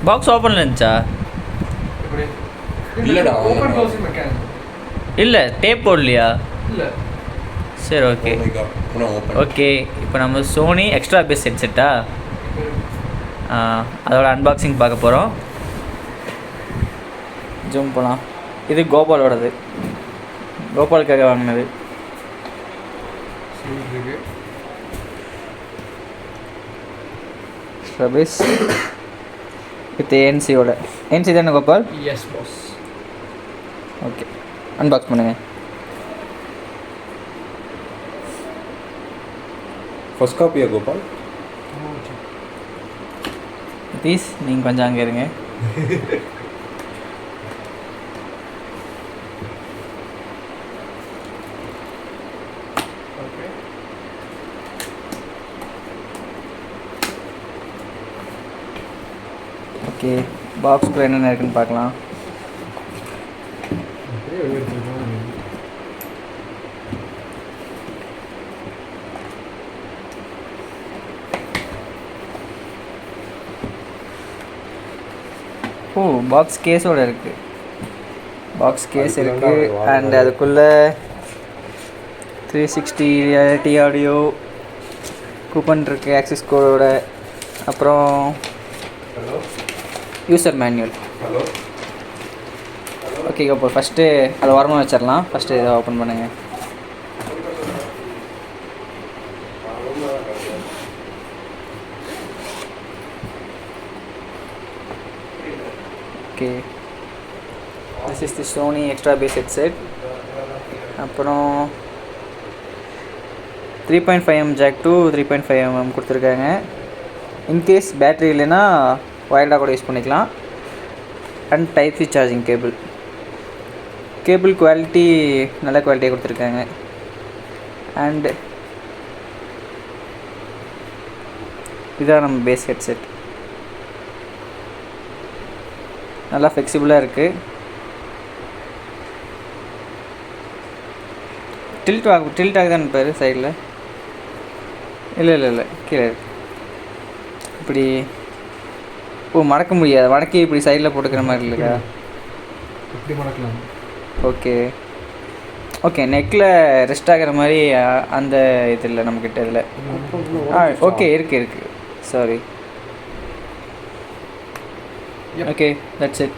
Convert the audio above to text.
Box ஓப்பனில் இருந்துச்சா? இல்லடா ஓபன் க்ளோசிங் மெக்கானிசம் இல்லை டேப் போடலையா? இல்லை. சரி ஓகே ஓகே. இப்போ நம்ம சோனி எக்ஸ்ட்ரா பேஸ் ஹெட்செட்டா அதோட அன்பாக்சிங் பார்க்க போகிறோம். ஜூம் போகலாம். இது கோபாலோடது, கோபாலுக்காக வாங்கினது. எக்ஸ்ட்ரா பேஸ் வித் ஏஎன்சியோட. ஏஎன்சி தானே Gopal? Yes boss. Okay, unbox பண்ணுங்கள். ஃபர்ஸ்ட் காப்பியா கோபால்? ப்ளீஸ் நீங்கள் கொஞ்சம் அங்கே இருங்க. ஓகே, பாக்ஸ்க்குள்ளே என்னென்ன இருக்குன்னு பார்க்கலாம். ஓ, பாக்ஸ் கேஸோடு இருக்குது. பாக்ஸ் கேஸ் இருக்குது. அண்ட் அதுக்குள்ளே 360 ரியாலிட்டி ஆடியோ கூப்பன் இருக்குது ஆக்சஸ் கோடோட. அப்புறம் யூசர் மேனுவல். ஓகே இப்போ ஃபஸ்ட்டு அதை வரமாக வச்சிடலாம். ஃபஸ்ட்டு இதை ஓப்பன் பண்ணுங்கள். Okay, this is the Sony extra bass headset. அப்புறம் 3.5mm ஜாக் டு 3.5mm கொடுத்துருக்காங்க. இன்கேஸ் பேட்ரி இல்லைன்னா ஒயர்டாக கூட யூஸ் பண்ணிக்கலாம். And type C charging cable quality நல்ல குவாலிட்டியாக கொடுத்துருக்காங்க. அண்ட் இதான் நம்ம பேஸ் ஹெட்செட். நல்லா ஃப்ளெக்சிபிளாக இருக்குது. டில்ட் ஆகுதான்னு பாரு சைடில். இல்லை கீழே இருக்கு. இப்படி மடக்க முடியாது. மடக்கி இப்படி சைடில் போட்டுக்கிற மாதிரி இல்லைக்கா? இப்படி மடக்கலாம். ஓகே நெக்கில் ரெஸ்ட் ஆகிற மாதிரி அந்த இது இல்லை நம்மக்கிட்ட இதில். ஓகே இருக்குது சாரி. Okay, that's it.